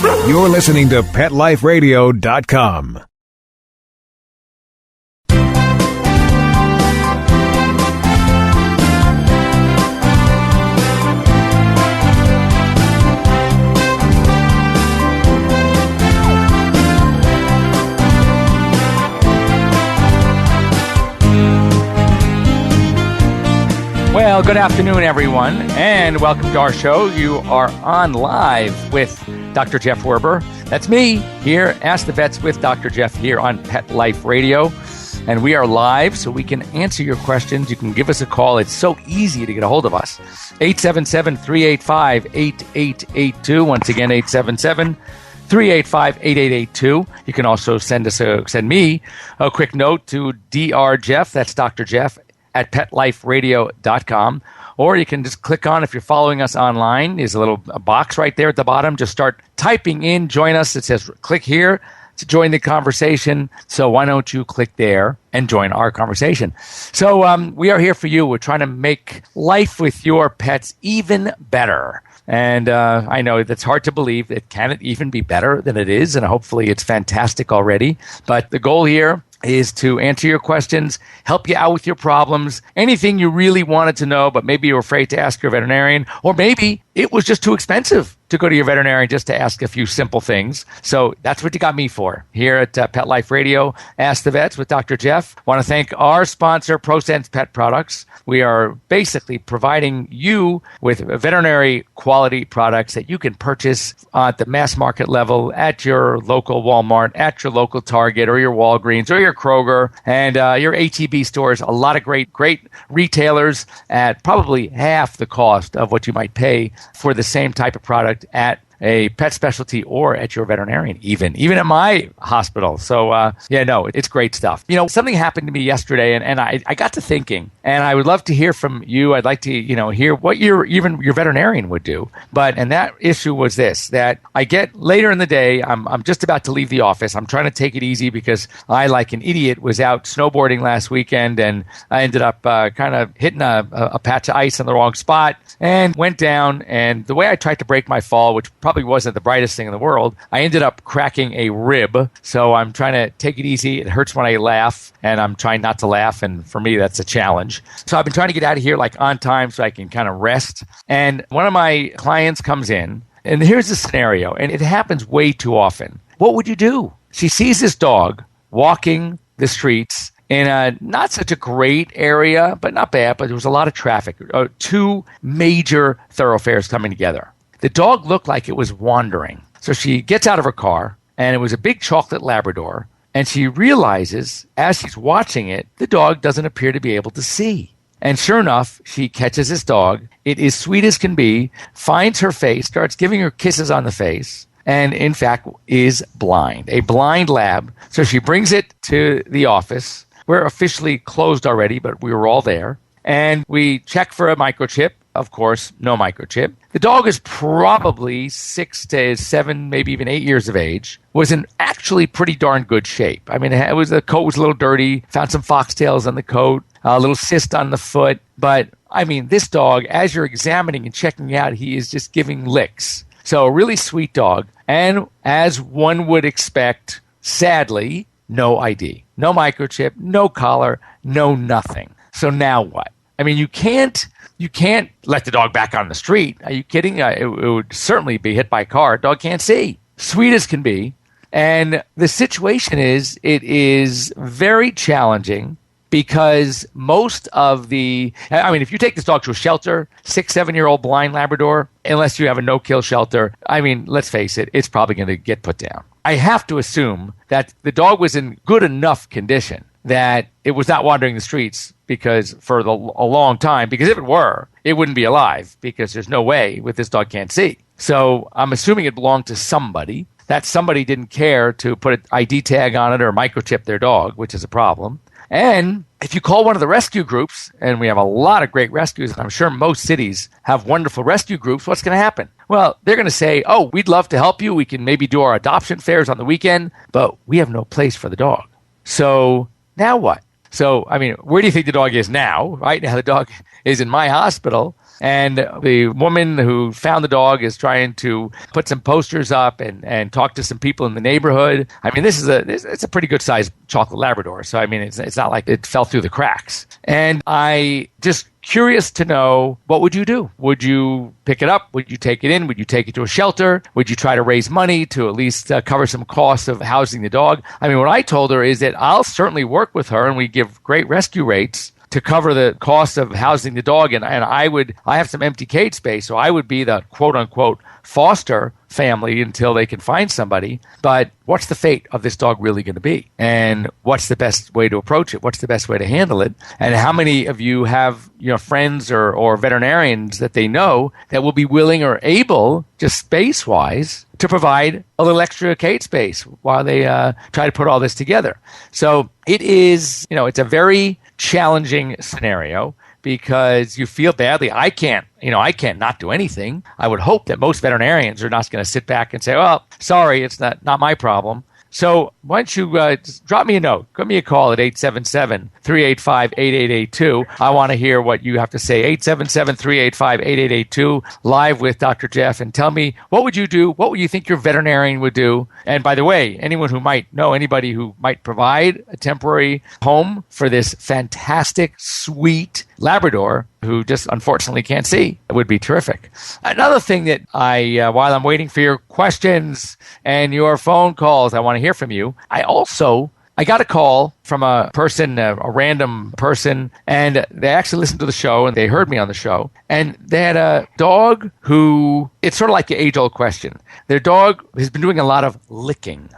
You're listening to PetLifeRadio.com. Well, good afternoon, everyone, and welcome to our show. You are on live with Dr. Jeff Werber. That's me here, Ask the Vets with Dr. Jeff here on Pet Life Radio. And we are live, so we can answer your questions. You can give us a call. It's so easy to get a hold of us. 877-385-8882. Once again, 877-385-8882. You can also send me a quick note to Dr. Jeff. That's Dr. Jeff at PetLifeRadio.com. Or you can just click on, if you're following us online, there's a little box right there at the bottom. Just start typing in, join us. It says click here to join the conversation. So why don't you click there and join our conversation? So we are here for you. We're trying to make life with your pets even better. And I know that's hard to believe. It can't even be better than it is. And hopefully it's fantastic already. But the goal here is to answer your questions, help you out with your problems, anything you really wanted to know, but maybe you're afraid to ask your veterinarian, or maybe it was just too expensive to go to your veterinarian just to ask a few simple things. So that's what you got me for here at Pet Life Radio. Ask the Vets with Dr. Jeff. Want to thank our sponsor, ProSense Pet Products. We are basically providing you with veterinary quality products that you can purchase at the mass market level at your local Walmart, at your local Target, or your Walgreens, or your Kroger, and your ATB stores. A lot of great retailers at probably half the cost of what you might pay for the same type of product at a pet specialty or at your veterinarian, even at my hospital. So, it's great stuff. You know, something happened to me yesterday, and I got to thinking, and I would love to hear from you. I'd like to, hear what your veterinarian would do. And that issue was this, that I get later in the day, I'm just about to leave the office. I'm trying to take it easy because I, like an idiot, was out snowboarding last weekend, and I ended up kind of hitting a patch of ice in the wrong spot and went down. And the way I tried to break my fall, which probably wasn't the brightest thing in the world, I ended up cracking a rib. So I'm trying to take it easy. It hurts when I laugh, and I'm trying not to laugh. And for me, that's a challenge. So I've been trying to get out of here like on time so I can kind of rest. And one of my clients comes in, and here's the scenario, and it happens way too often. What would you do? She sees this dog walking the streets in a not such a great area, but not bad, but there was a lot of traffic. Two major thoroughfares coming together. The dog looked like it was wandering. So she gets out of her car, and it was a big chocolate Labrador, and she realizes, as she's watching it, the dog doesn't appear to be able to see. And sure enough, she catches this dog. It is sweet as can be, finds her face, starts giving her kisses on the face, and in fact is blind, a blind lab. So she brings it to the office. We're officially closed already, but we were all there. And we check for a microchip. Of course, no microchip. The dog is probably 6 to 7, maybe even 8 years of age, was in actually pretty darn good shape. I mean, the coat was a little dirty, found some foxtails on the coat, a little cyst on the foot. But, I mean, this dog, as you're examining and checking out, he is just giving licks. So a really sweet dog. And as one would expect, sadly, no ID. No microchip, no collar, no nothing. So now what? I mean, you can't let the dog back on the street. Are you kidding? It would certainly be hit by a car. Dog can't see. Sweet as can be. And the situation is, it is very challenging because most of if you take this dog to a shelter, 6-7-year-old blind Labrador, unless you have a no-kill shelter, I mean, let's face it, it's probably going to get put down. I have to assume that the dog was in good enough condition that it was not wandering the streets for a long time, because if it were, it wouldn't be alive, because there's no way with this dog can't see. So I'm assuming it belonged to somebody. That somebody didn't care to put an ID tag on it or microchip their dog, which is a problem. And if you call one of the rescue groups, and we have a lot of great rescues, and I'm sure most cities have wonderful rescue groups, what's going to happen? Well, they're going to say, oh, we'd love to help you. We can maybe do our adoption fairs on the weekend, but we have no place for the dog. So now what? So, I mean, where do you think the dog is now? Right now, the dog is in my hospital. And the woman who found the dog is trying to put some posters up and talk to some people in the neighborhood. I mean, it's a pretty good sized chocolate Labrador. So, I mean, it's not like it fell through the cracks. And I just curious to know, what would you do? Would you pick it up? Would you take it in? Would you take it to a shelter? Would you try to raise money to at least cover some costs of housing the dog? I mean, what I told her is that I'll certainly work with her, and we give great rescue rates to cover the cost of housing the dog. And I have some empty cage space, so I would be the quote unquote foster family until they can find somebody. But what's the fate of this dog really going to be? And what's the best way to approach it? What's the best way to handle it? And how many of you have, friends or veterinarians that they know that will be willing or able, just space-wise, to provide a little extra cage space while they try to put all this together? So it is, it's a very challenging scenario because you feel badly. I can't not do anything. I would hope that most veterinarians are not going to sit back and say, well, sorry, it's not my problem. So why don't you just drop me a note, give me a call at 877-385-8882. I want to hear what you have to say. 877-385-8882, live with Dr. Jeff, and tell me, what would you do? What would you think your veterinarian would do? And by the way, anyone who might know anybody who might provide a temporary home for this fantastic, sweet Labrador who just unfortunately can't see, it would be terrific. Another thing that while I'm waiting for your questions and your phone calls, I want to hear from you. I got a call from a person, a random person, and they actually listened to the show and they heard me on the show. And they had a dog who, it's sort of like the age-old question. Their dog has been doing a lot of licking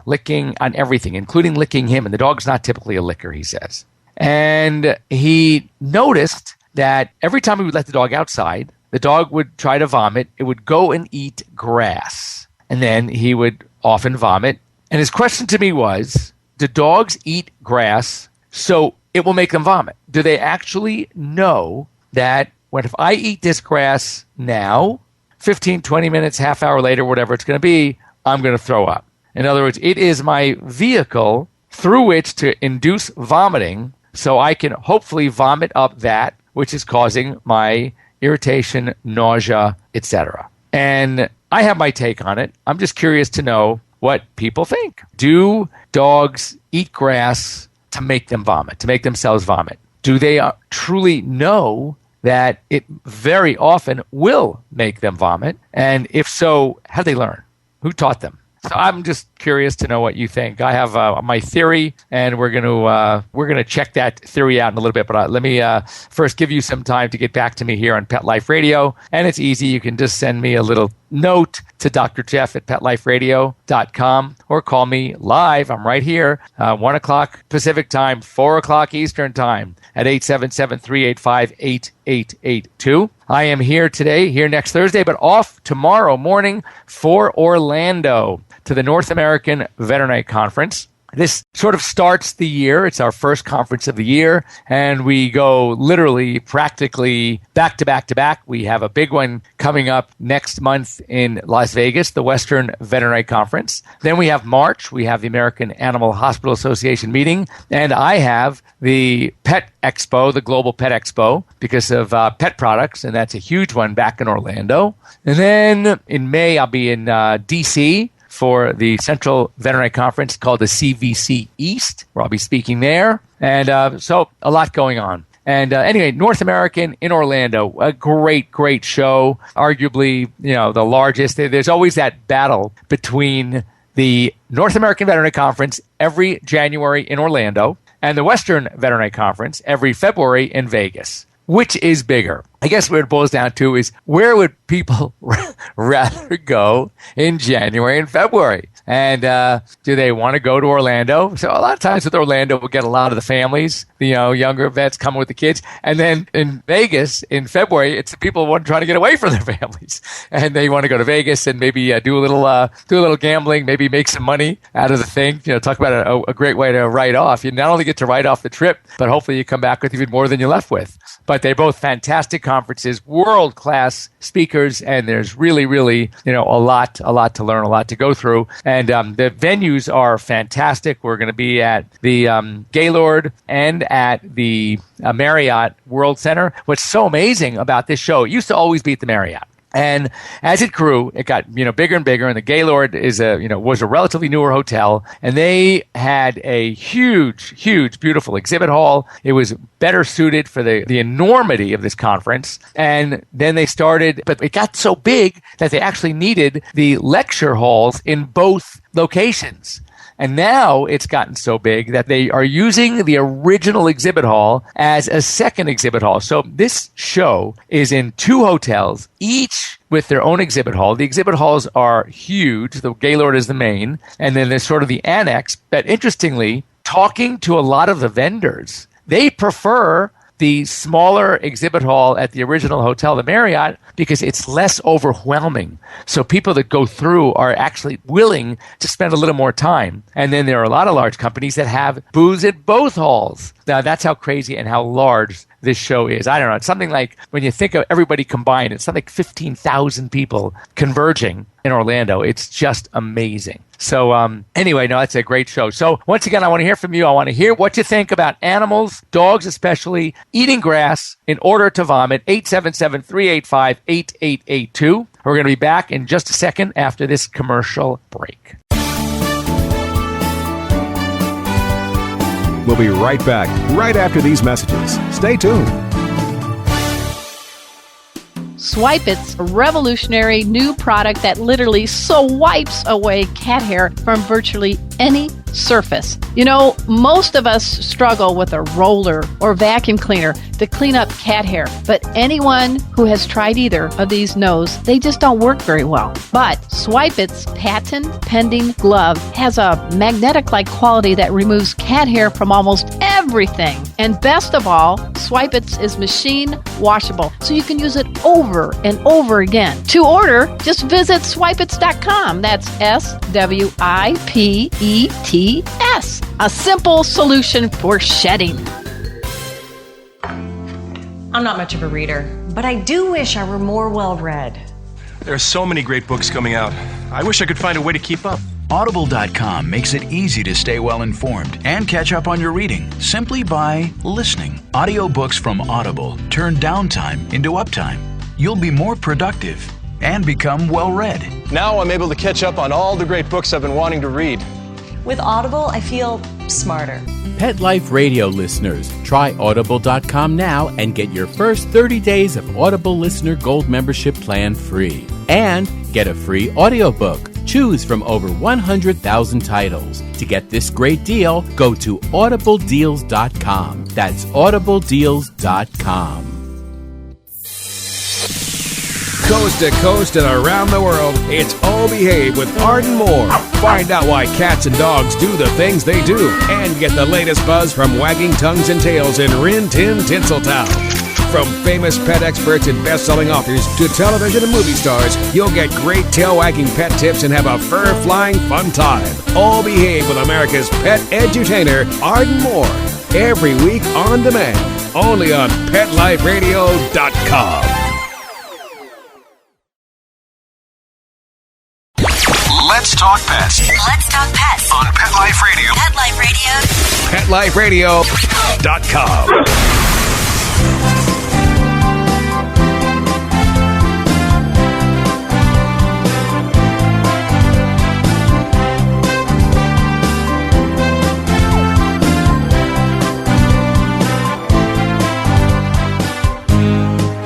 on everything, including licking him. And the dog's not typically a licker, he says. And he noticed that every time he would let the dog outside, the dog would try to vomit. It would go and eat grass. And then he would often vomit. And his question to me was, do dogs eat grass so it will make them vomit? Do they actually know that if I eat this grass now, 15, 20 minutes, half hour later, whatever it's going to be, I'm going to throw up? In other words, it is my vehicle through which to induce vomiting so I can hopefully vomit up that which is causing my irritation, nausea, etc. And I have my take on it. I'm just curious to know what people think. Do dogs eat grass to make them vomit, to make themselves vomit? Do they truly know that it very often will make them vomit? And if so, how do they learn? Who taught them? So I'm just curious to know what you think. I have my theory, and we're gonna check that theory out in a little bit. But let me first give you some time to get back to me here on Pet Life Radio, and it's easy. You can just send me a little note to Dr. Jeff at PetLifeRadio.com or call me live. I'm right here, 1 o'clock Pacific time, 4 o'clock Eastern time at 877-385-8882. I am here next Thursday, but off tomorrow morning for Orlando to the North American Veterinary Conference. This sort of starts the year. It's our first conference of the year, and we go literally, practically back to back to back. We have a big one coming up next month in Las Vegas, the Western Veterinary Conference. Then we have March. We have the American Animal Hospital Association meeting, and I have the Pet Expo, the Global Pet Expo, because of pet products, and that's a huge one back in Orlando. And then in May, I'll be in D.C., for the Central Veterinary Conference called the CVC East, where I'll be speaking there. And so a lot going on. And anyway, North American in Orlando, a great, great show. Arguably, the largest. There's always that battle between the North American Veterinary Conference every January in Orlando and the Western Veterinary Conference every February in Vegas. Which is bigger? I guess what it boils down to is, where would people rather go in January and February? And do they want to go to Orlando? So a lot of times with Orlando, we'll get a lot of the families, younger vets coming with the kids. And then in Vegas in February, it's the people trying to get away from their families. And they want to go to Vegas and maybe do a little gambling, maybe make some money out of the thing. Talk about a great way to write off. You not only get to write off the trip, but hopefully you come back with even more than you left with. But they're both fantastic conferences, world-class speakers, and there's really, really, a lot to learn, a lot to go through. And the venues are fantastic. We're going to be at the Gaylord and at the Marriott World Center. What's so amazing about this show, it used to always be at the Marriott. And as it grew, it got bigger and bigger. And the Gaylord was a relatively newer hotel, and they had a huge, beautiful exhibit hall. It was better suited for the enormity of this conference. And then they started, but it got so big that they actually needed the lecture halls in both locations. And now it's gotten so big that they are using the original exhibit hall as a second exhibit hall. So this show is in 2 hotels, each with their own exhibit hall. The exhibit halls are huge. The Gaylord is the main. And then there's sort of the annex. But interestingly, talking to a lot of the vendors, they prefer the smaller exhibit hall at the original hotel, the Marriott, because it's less overwhelming. So people that go through are actually willing to spend a little more time. And then there are a lot of large companies that have booths at both halls. Now, that's how crazy and how large this show is. I don't know. It's something like, when you think of everybody combined, it's something like 15,000 people converging in Orlando. It's just amazing. So anyway, no, that's a great show. So once again, I want to hear from you. I want to hear what you think about animals, dogs especially, eating grass in order to vomit. 877-385-8882. We're going to be back in just a second after this commercial break. We'll be right back, right after these messages. Stay tuned. Swipe It's a revolutionary new product that literally wipes away cat hair from virtually any surface. Most of us struggle with a roller or vacuum cleaner to clean up cat hair, but anyone who has tried either of these knows they just don't work very well. But Swipe It's patent-pending glove has a magnetic-like quality that removes cat hair from almost everything. And best of all, Swipe It's is machine washable, so you can use it over and over again. To order, just visit swipeits.com. That's SWIPETS. A simple solution for shedding. I'm not much of a reader, but I do wish I were more well-read. There are so many great books coming out. I wish I could find a way to keep up. Audible.com makes it easy to stay well informed and catch up on your reading simply by listening. Audiobooks from Audible turn downtime into uptime. You'll be more productive and become well-read. Now I'm able to catch up on all the great books I've been wanting to read. With Audible, I feel smarter. Pet Life Radio listeners, try Audible.com now and get your first 30 days of Audible Listener Gold membership plan free. And get a free audiobook. Choose from over 100,000 titles. To get this great deal, go to audibledeals.com. That's audibledeals.com. Coast to coast and around the world, it's All Behave with Arden Moore. Find out why cats and dogs do the things they do and get the latest buzz from wagging tongues and tails in Rin Tin Tinseltown. From famous pet experts and best-selling authors to television and movie stars, you'll get great tail-wagging pet tips and have a fur-flying fun time. All Behave with America's pet edutainer, Arden Moore. Every week on demand, only on PetLifeRadio.com. Let's talk pets. Let's talk pets On Pet Life Radio. Pet Life Radio. PetLifeRadio.com.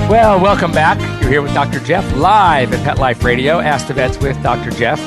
Well, welcome back. You're here with Dr. Jeff live at Pet Life Radio. Ask the Vets with Dr. Jeff.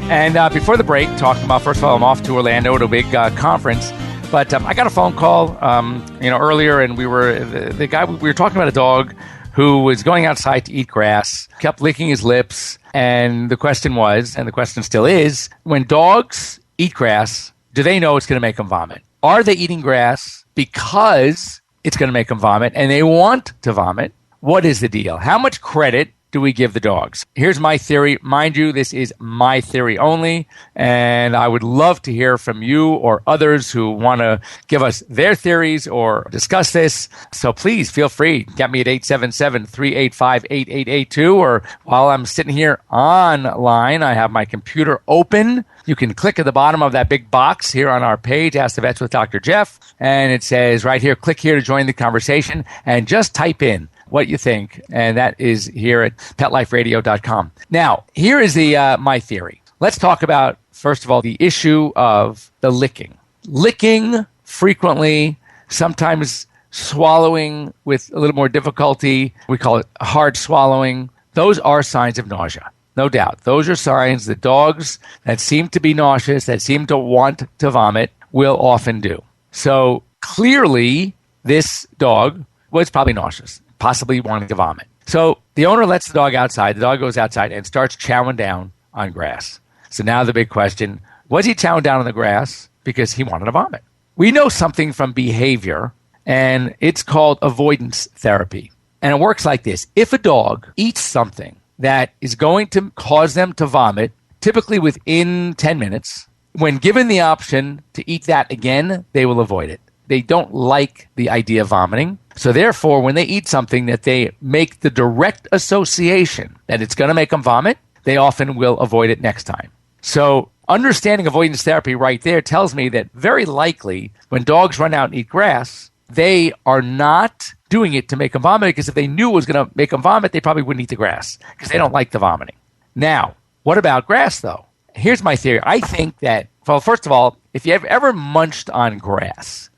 And before the break, talking about, first of all, I'm off to Orlando to a big conference. But I got a phone call, earlier, and we were talking about a dog who was going outside to eat grass, kept licking his lips. And the question was, and the question still is, when dogs eat grass, do they know it's going to make them vomit? Are they eating grass because it's going to make them vomit and they want to vomit? What is the deal? How much credit do we give the dogs? Here's my theory. Mind you, this is my theory only, and I would love to hear from you or others who want to give us their theories or discuss this. So please feel free. Get me at 877-385-8882, or while I'm sitting here online, I have my computer open. You can click at the bottom of that big box here on our page, Ask the Vets with Dr. Jeff, and it says right here, click here to join the conversation, and just type in what you think, and that is here at PetLifeRadio.com. Now, here is my theory. Let's talk about, first of all, the issue of the licking. Licking frequently, sometimes swallowing with a little more difficulty. We call it hard swallowing. Those are signs of nausea. No doubt. Those are signs that dogs that seem to be nauseous, that seem to want to vomit, will often do. So clearly, this dog was probably nauseous, possibly wanting to vomit. So the owner lets the dog outside. The dog goes outside and starts chowing down on grass. So now the big question, was he chowing down on the grass because he wanted to vomit? We know something from behavior, and it's called avoidance therapy. And it works like this. If a dog eats something that is going to cause them to vomit, typically within 10 minutes, when given the option to eat that again, they will avoid it. They don't like the idea of vomiting. So therefore, when they eat something that they make the direct association that it's going to make them vomit, they often will avoid it next time. So understanding avoidance therapy right there tells me that very likely when dogs run out and eat grass, they are not doing it to make them vomit, because if they knew it was going to make them vomit, they probably wouldn't eat the grass because they don't like the vomiting. Now, what about grass, though? Here's my theory. I think that, well, first of all, if you have ever munched on grass,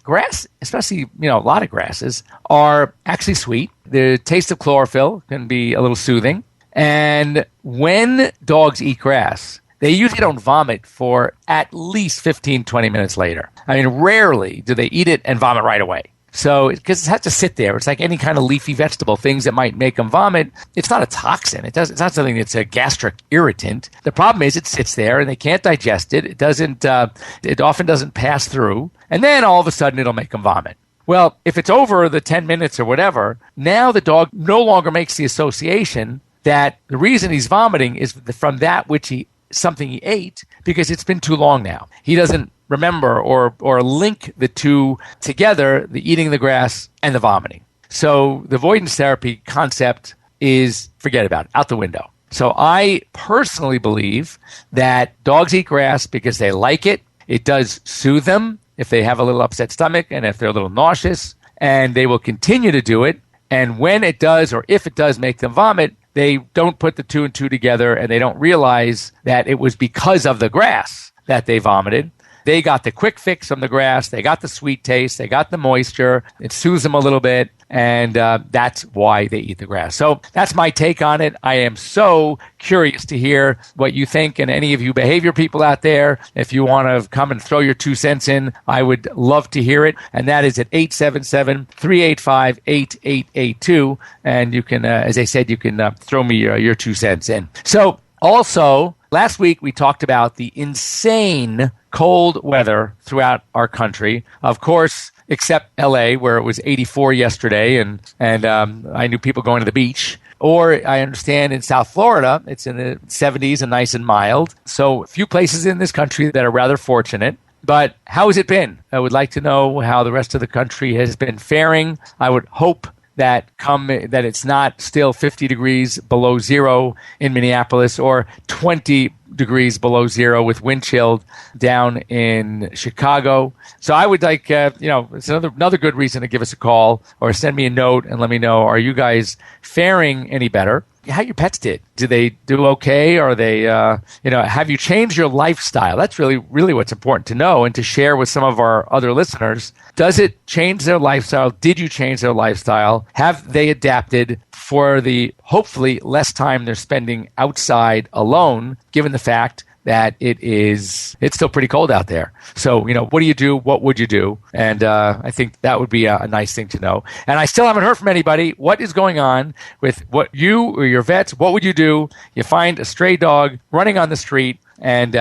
especially, a lot of grasses, are actually sweet. The taste of chlorophyll can be a little soothing. And when dogs eat grass, they usually don't vomit for at least 15, 20 minutes later. I mean, rarely do they eat it and vomit right away. So, because it has to sit there. It's like any kind of leafy vegetable, things that might make them vomit. It's not a toxin. It's not something that's a gastric irritant. The problem is it sits there and they can't digest it. It often doesn't pass through. And then all of a sudden it'll make them vomit. Well, if it's over the 10 minutes or whatever, now the dog no longer makes the association that the reason he's vomiting is from that which something he ate, because it's been too long now. He doesn't remember or link the two together, the eating the grass and the vomiting. So the avoidance therapy concept is, forget about it, out the window. So I personally believe that dogs eat grass because they like it. It does soothe them if they have a little upset stomach and if they're a little nauseous, and they will continue to do it. And when it does, or if it does make them vomit, they don't put the two and two together, and they don't realize that it was because of the grass that they vomited. They got the quick fix from the grass. They got the sweet taste. They got the moisture. It soothes them a little bit, and that's why they eat the grass. So that's my take on it. I am so curious to hear what you think, and any of you behavior people out there, if you want to come and throw your 2 cents in, I would love to hear it. And that is at 877-385-8882. And you can, as I said, you can throw me your 2 cents in. So also, last week we talked about the insane cold weather throughout our country. Of course, except LA, where it was 84 yesterday, and I knew people going to the beach. Or I understand in South Florida, it's in the 70s and nice and mild. So a few places in this country that are rather fortunate. But how has it been? I would like to know how the rest of the country has been faring. I would hope that it's not still 50 degrees below zero in Minneapolis, or 20 degrees below zero with wind chill down in Chicago. So I would like, it's another good reason to give us a call or send me a note and let me know, are you guys faring any better? How your pets did. Do they do okay? Are they, have you changed your lifestyle? That's really, really what's important to know and to share with some of our other listeners. Does it change their lifestyle? Did you change their lifestyle? Have they adapted for the hopefully less time they're spending outside alone, given the fact that it's still pretty cold out there. So, what do you do? What would you do? And I think that would be a nice thing to know. And I still haven't heard from anybody. What is going on with what you or your vets? What would you do? You find a stray dog running on the street, and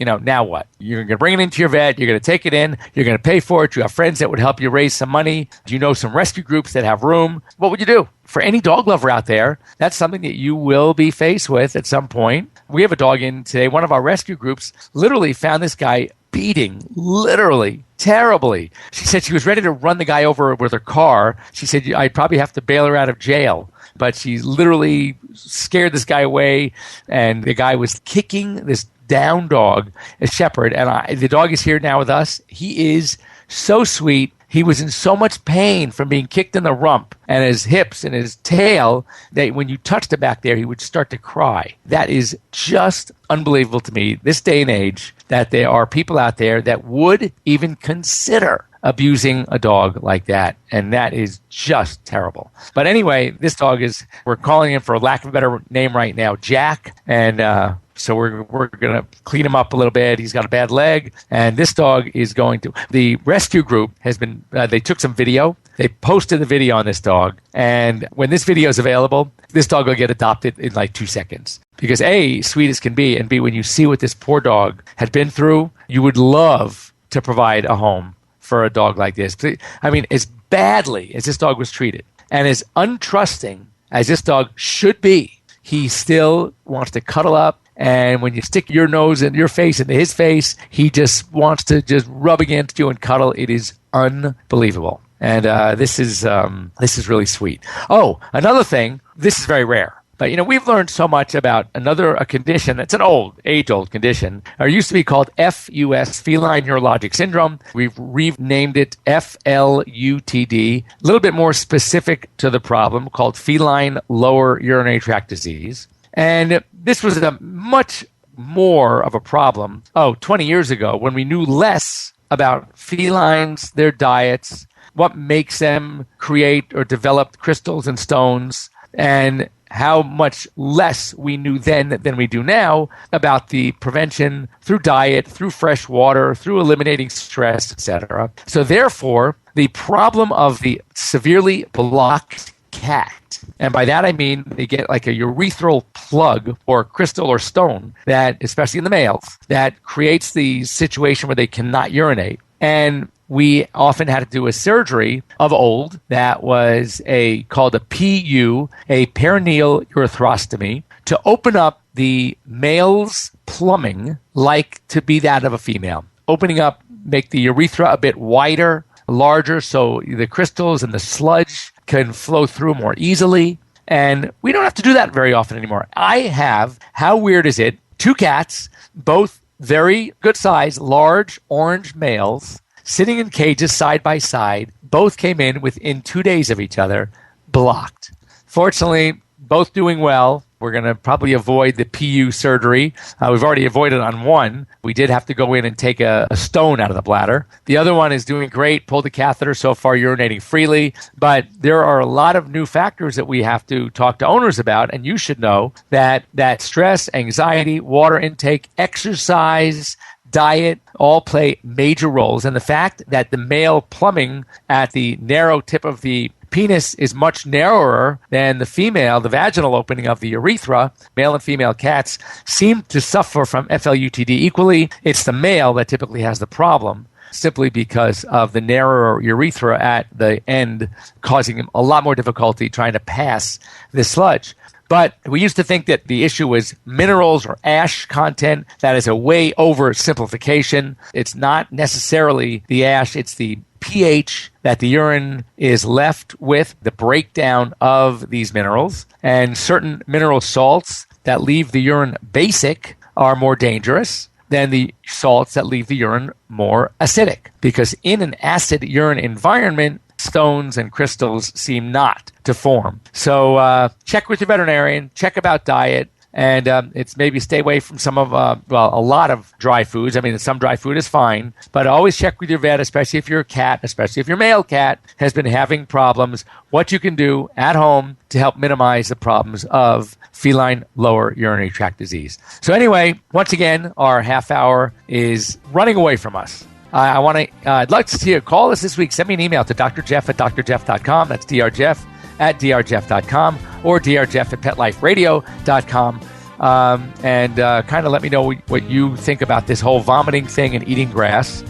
now what? You're going to bring it into your vet. You're going to take it in. You're going to pay for it. You have friends that would help you raise some money. Do you know some rescue groups that have room? What would you do? For any dog lover out there, that's something that you will be faced with at some point. We have a dog in today. One of our rescue groups literally found this guy beating, literally, terribly. She said she was ready to run the guy over with her car. She said, I'd probably have to bail her out of jail. But she literally scared this guy away, and the guy was kicking this down dog, a shepherd. And the dog is here now with us. He is so sweet. He was in so much pain from being kicked in the rump and his hips and his tail that when you touched him back there, he would start to cry. That is just unbelievable to me, this day and age, that there are people out there that would even consider abusing a dog like that. And that is just terrible. But anyway, this dog we're calling him, for lack of a better name right now, Jack. And so we're going to clean him up a little bit. He's got a bad leg. And this dog is the rescue group has been, they took some video. They posted the video on this dog. And when this video is available, this dog will get adopted in like 2 seconds. Because A, sweet as can be, and B, when you see what this poor dog had been through, you would love to provide a home for a dog like this. I mean, as badly as this dog was treated and as untrusting as this dog should be, he still wants to cuddle up. And when you stick your nose and your face into his face, he just wants to just rub against you and cuddle. It is unbelievable. And this is really sweet. Oh, another thing, this is very rare. But, we've learned so much about a condition that's an age-old condition. It used to be called FUS, Feline Neurologic Syndrome. We've renamed it FLUTD, a little bit more specific to the problem, called Feline Lower Urinary Tract Disease. And this was a much more of a problem, 20 years ago, when we knew less about felines, their diets, what makes them create or develop crystals and stones, and how much less we knew then than we do now about the prevention through diet, through fresh water, through eliminating stress, etc. So therefore, the problem of the severely blocked cat, and by that I mean they get like a urethral plug or crystal or stone that, especially in the males, that creates the situation where they cannot urinate. And we often had to do a surgery of old that was called a PU, a perineal urethrostomy, to open up the male's plumbing like to be that of a female. Opening up, make the urethra a bit wider, larger, so the crystals and the sludge can flow through more easily. And we don't have to do that very often anymore. I have, how weird is it, 2 cats, both very good size, large orange males, sitting in cages side by side. Both came in within 2 days of each other, blocked. Fortunately, both doing well. We're going to probably avoid the PU surgery. We've already avoided on one. We did have to go in and take a stone out of the bladder. The other one is doing great, pulled the catheter, so far urinating freely. But there are a lot of new factors that we have to talk to owners about, and you should know that stress, anxiety, water intake, exercise, diet all play major roles. And the fact that the male plumbing at the narrow tip of the penis is much narrower than the female, the vaginal opening of the urethra, male and female cats seem to suffer from FLUTD equally. It's the male that typically has the problem, simply because of the narrower urethra at the end, causing him a lot more difficulty trying to pass this sludge. But we used to think that the issue was minerals or ash content. That is a way oversimplification. It's not necessarily the ash, it's the pH that the urine is left with, the breakdown of these minerals. And certain mineral salts that leave the urine basic are more dangerous than the salts that leave the urine more acidic. Because in an acid urine environment, stones and crystals seem not to form. So check with your veterinarian, check about diet, and it's maybe stay away from some of, a lot of dry foods. I mean, some dry food is fine, but always check with your vet, especially if you're a cat, especially if your male cat has been having problems, what you can do at home to help minimize the problems of feline lower urinary tract disease. So anyway, once again, our half hour is running away from us. I'd like to see you call us this week. Send me an email to drjeff@drjeff.com. That's drjeff@drjeff.com or drjeff@petliferadio.com. and kind of let me know what you think about this whole vomiting thing and eating grass.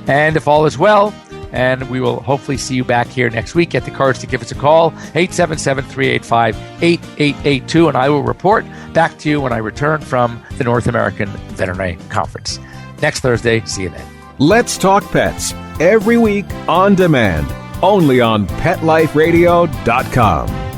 And if all is well, and we will hopefully see you back here next week. Get the courage to give us a call, 877-385-8882, and I will report back to you when I return from the North American Veterinary Conference. Next Thursday. See you then. Let's Talk Pets, every week on demand, only on PetLifeRadio.com.